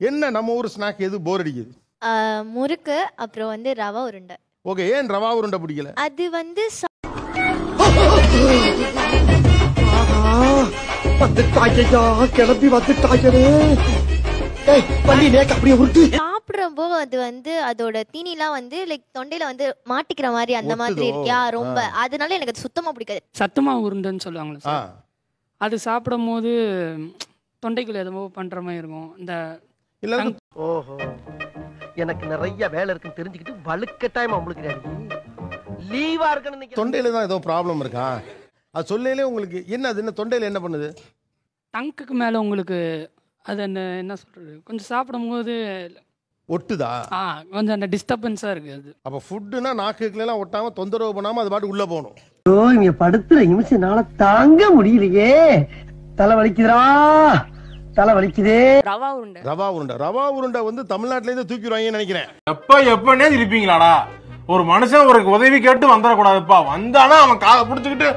என்ன நம்ம ஊர் ஸ்நாக் எது போர் அடிக்குது? முறுக்கு, அப்புறம் வந்து ரவா உருண்டை. ஓகே, ஏன் ரவா உருண்டை பிடிக்கல? அது வந்து கிளம்பி வந்துட்டாங்களே. சாப்பிடுறப்போ அது வந்து அதோட தீனிலாம் வந்து லைக் தொண்டையில வந்து மாட்டிக்கிற மாதிரி அந்த மாதிரி இருக்கியா ரொம்ப, அதனால எனக்கு அது சுத்தமா பிடிக்காது. சத்துமா உருண்டைன்னு சொல்லுவாங்களே சார், அது சாப்பிடும் போது தொண்டைக்குள்ள எதுவோ பண்ற மாதிரி இருக்கும். இந்த ஓஹோ, எனக்கு நிறைய வேலை இருக்குன்னு தெரிஞ்சுக்கிட்டு வலுக்கட்டாயமா உங்களுக்கு லீவா இருக்குன்னு தொண்டையில தான் ஏதோ ப்ராப்ளம் இருக்கா? அது சொல்லையிலே உங்களுக்கு என்ன அது என்ன தொண்டையில என்ன பண்ணுது? டங்குக்கு மேல உங்களுக்கு அது என்ன சொல்றது, கொஞ்சம் சாப்பிடும்போது ஒட்டுதா? கொஞ்சம் அந்த டிஸ்டர்பன்ஸா இருக்கு அது. அப்ப ஃபுட்டுனா நாக்குல எல்லாம் ஒட்டாம தொந்தரவு பண்ணாம அது பாட்டு உள்ள போகணும். ஓ, இங்க படுத்துற நிமிஷம்னால தாங்க முடியலையே. தலை வலிக்குதுடா, தலை வலிக்குதே. ரவா உருண்டை வந்து தமிழ்நாட்டுல இருந்து தூக்கிடுவாங்கன்னு நினைக்கிறேன். எப்பனே இருப்பீங்களாடா? ஒரு மனுஷன் ஒரு உதவி கேட்டு வந்துடக்கூடாதுப்பா. வந்தானா அவன் காலை பிடிச்சிக்கிட்டு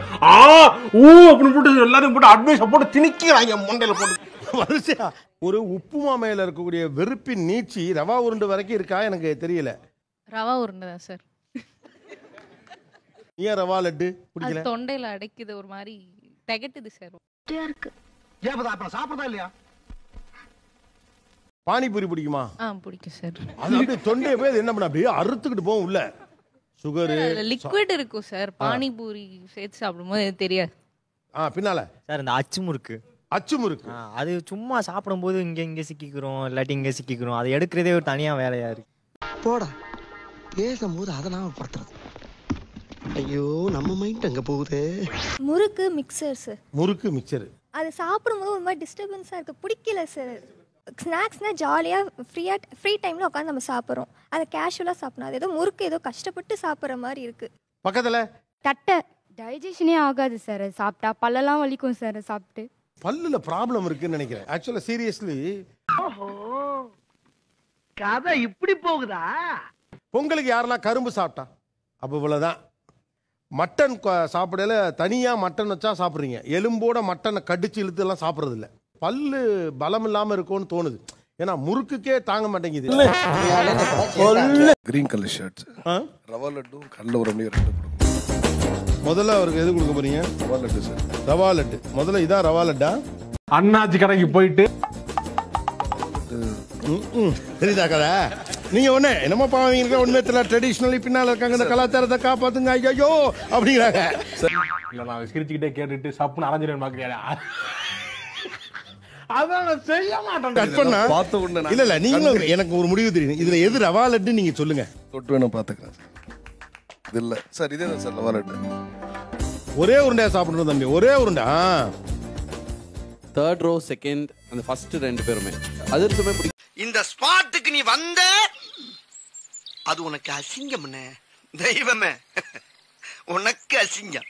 அப்படின்னு போட்டு எல்லாரும் போட்டு அட்வைஸ் போட்டு திணிக்கிறாங்க மண்டையில போட்டு வரிசையா. ஒரு உப்புமா மேல இருக்கக்கூடிய வெறுப்பின் நீட்சி ரவா உருண்டை வரைக்கும் இருக்கா எனக்கு தெரியல. ரவா உருண்டை தான் சார். ஏன் ரவா லட்டு பிடிக்கல? தொண்டையில அடைக்குது, ஒரு மாதிரி திகட்டுது சார். சாப்பிடா இல்லையா? பானிபூரி பிடிக்குமா? பிடிக்கும் சார். அது அப்படியே தொண்டையை போய் என்ன பண்ண அப்படியே அறுத்துக்கிட்டு போகும் உள்ள. சுகர் லிக்விட் இருக்கும் சார். பானிபூரி சேர்த்து சாப்பிடும்போது தெரியாது. பின்னால சார் இந்த அச்சு முறுக்கு அது சும்மா சாப்பிடும்போது இங்க சிக்கிக்கிறோம், இல்லாட்டி இங்க சிக்கிக்கிறோம். அதை எடுக்கிறதே ஒரு தனியா வேலையா இருக்கு. போடா, பேசும்போது அதை நாம படுத்துறது. ஐயோ, நம்ம மைண்ட் அங்க போகுது. முறுக்கு மிக்சர் சார். முறுக்கு மிக்சர் அது சாப்பிடும்போது ஒரு மாதிரி டிஸ்டர்பன்ஸா இருக்கு, பிடிக்கல சார். ஸ்நாக்ஸ்னா ஜாலியாக ஃப்ரீ டைமில் உட்காந்து நம்ம சாப்பிட்றோம், அதை கேஷுவலாக சாப்பிடணும். அது ஏதோ முறுக்கு ஏதோ கஷ்டப்பட்டு சாப்பிட்ற மாதிரி இருக்கு. பக்கத்தில் தட்டை டைஜஷனே ஆகாது சார். அது சாப்பிட்டா பல்லெல்லாம் வலிக்கும் சார். சாப்பிட்டு பல்லுல ப்ராப்ளம் இருக்குன்னு நினைக்கிறேன். ஆக்சுவலாக சீரியஸ்லி கதை இப்படி போகுதா? பொங்கலுக்கு யாரெல்லாம் கரும்பு சாப்பிட்டா அப்போ இவ்வளோதான். மட்டன் சாப்பிடல தனியாக மட்டன் வச்சா சாப்பிட்றீங்க, எலும்போட மட்டனை கடிச்சு இழுத்து எல்லாம் சாப்பிட்றது இல்லை. பல்லு பலம் இல்லாம இருக்கும்னு தோணுது. ஏன்னா முறுக்குக்கே தாங்க மாட்டேங்குது. Green colour shirts, rava laddu, கடலை உருண்டை 2 கொடுங்க. முதல்ல அவருக்கு எது கொடுக்க போறீங்க? ரவா லட்டு சார். ரவா லட்டு முதல்ல. இதான் ரவா லட்டா? அண்ணாச்சி கடைக்கு போயிட்டு தெரியுதா கதை? நீங்க ஒண்ணு என்னமோ பாவீங்க, ஒண்ணுமே தெரியல. ட்ரெடிஷனலி பின்னால இருக்காங்க, இந்த கலாச்சாரத்தை காப்பாத்துங்க ஐயோ அப்படிங்கிறாங்க. இல்ல நான் சிரிச்சுக்கிட்டே கேட்டுட்டு சப்புன்னு அரைஞ்சிரேன் பாக்குறியா? அதான் செய்ய மாட்டேன். கட் பண்ணா இல்ல இல்ல நீங்களும் எனக்கு ஒரு முடிவு தெரியும். இதுல எது ரவா லட்டு நீங்க சொல்லுங்க. தொட்டு வேணும் பாத்துக்கிறேன். இது இல்ல சார், இதே தான் சார் ரவா லட்டு. ஒரே உருண்டையா சாப்பிடணும் தம்பி, ஒரே உருண்டை. தேர்ட் ரோ செகண்ட் அந்த ஃபர்ஸ்ட் 2 பேருமே அதிர்ஷ்டமே பிடிக்கும். இந்த ஸ்பாட்டுக்கு நீ வந்த அது உனக்கு அசிங்கம்னே. தெய்வமே, உனக்கு அசிங்கம்.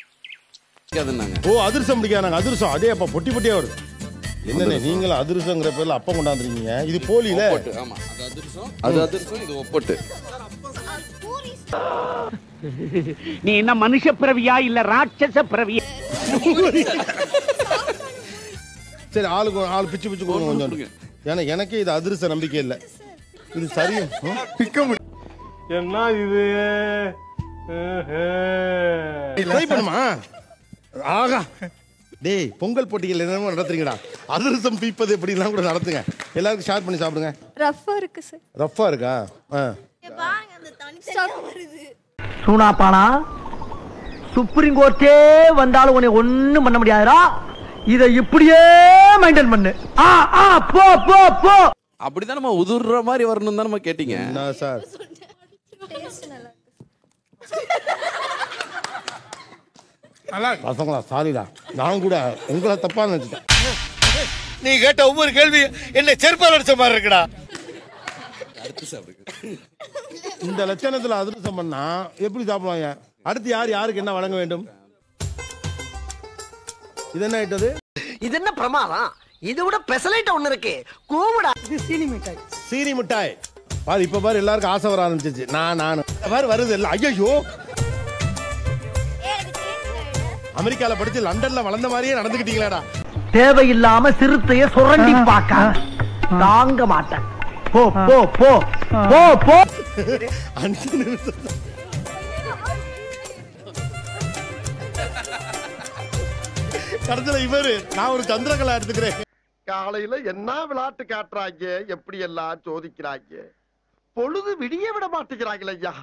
ஓ, அதிர்ஷ்டம் பிடிக்காது. நாங்க அதிர்ஷ்டம் அதே அப்ப பொட்டி பொட்டியா வருது. என்னண்ணே நீங்களும் அதிர்ஷ்டங்கிற பேர்ல அப்ப கொண்டாந்துருக்கீங்க. இது போலியில. ஆமா, அது அதிர்ஷ்டம், அது அதிர்ஷ்டம், இது ஒப்பட்டு. நீ என்ன மனுஷ பிறவியா இல்ல ராட்சச பிறவியா? சரி, ஆளுக்கு ஆள் பிச்சு பிச்சு கொடுங்க கொஞ்சம். ஏன்னா எனக்கே இது அதிர்ஷ்ட நம்பிக்கை இல்லை. இது சரியும் என்ன இது ட்ரை பண்ணுமா? ஆகா டேய், பொங்கல் போட்டிகள் என்னமோ நடத்துறீங்கடா. அதிரசம் பீப்பது எப்படிலாம் கூட நடத்துங்க. எல்லாருக்கும் ஷேர் பண்ணி சாப்பிடுங்க. ரஃபா இருக்கு சார். ரஃபா இருக்கா? பாருங்க அந்த தண்ணி வருது. சூனாப்பானா, சுப்ரீம் கோர்ட்டே வந்தாலும் உன்னை ஒண்ணும் பண்ண முடியாதுடா. இத இப்படியே மெயின்டைன் பண்ணு. போ போ போ. அப்படிதான் நம்ம உதுர்ற மாதிரி வரணும் தான் நம்ம கேட்டீங்க. என்ன சார்? பசங்களா சாரிடா, நான் கூட உங்களை தப்பா நினைச்சிட்டேன். நீ கேட்ட ஒவ்வொரு கேள்வி என்ன செருப்பால் அடிச்ச மாதிரி இருக்குடா. இந்த லட்சணத்துல அதிர்ஷ்டம் பண்ணா எப்படி சாப்பிடுவாங்க? அடுத்து யாருக்கு என்ன வழங்க வேண்டும்? இது என்ன ஆயிட்டது? இது என்ன பிரமாதம்? இது விட பெசலைட் ஒண்ணு இருக்கு. கூவுடா. இது சீனி மிட்டாய். சீனி மிட்டாய் பாரு. இப்ப பாரு எல்லாருக்கும் ஆசை வர ஆரம்பிச்சிச்சு. நான் பாரு வருது எல்லாம். ஐயோ, அமெரிக்கால படிச்சு லண்டன்ல வளர்ந்த மாதிரியே நடந்துக்கிட்டீங்களாடா. தேவையில்லாம சிறுத்தைய சுரண்டி பார்க்க தாங்க மாட்டேன். போ போ போ போ போ 5 நிமிஷம் கடைசியில இவரு நான் ஒரு சந்திரகலா எடுத்துக்கிறேன். காலையில என்ன விளையாட்டு காட்டுறாங்க, எப்படி எல்லாம் சோதிக்கிறாங்க, பொழுது விடிய விட மாட்டேங்கிறாங்களே ஐயா.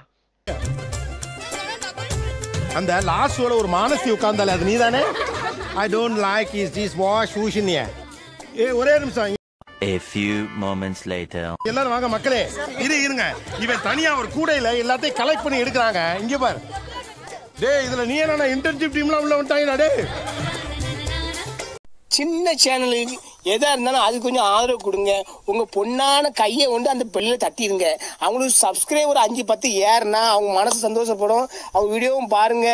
அந்த லாஸ்ட் ரோல ஒரு மானசி உட்கார்ந்தாலே அது நீதானே? I don't like is this wash ஊஷினியா. ஒரே நிமிஷம். A few moments later. எல்லாரும் வாங்க மக்களே. இருங்க. இவன் தனியா ஒரு கூடையில எல்லாத்தையும் கலெக்ட் பண்ணி எடுக்கறாங்க. இங்க பாரு. டேய் இதுல நீ என்ன இன்டர்ன்ஷிப் டீம்ல உள்ள வந்துட்டாங்கடா டேய். சின்ன சேனலுக்கு எதா இருந்தாலும் அது கொஞ்சம் ஆதரவு கொடுங்க. உங்க பொண்ணான கையை கொண்டு அந்த பெல்ல தட்டிடுங்க. அவங்களுக்கு சப்ஸ்கிரைபர் 5-10 ஏறுனா அவங்க மனசு சந்தோஷப்படும். அவங்க வீடியோவும் பாருங்க.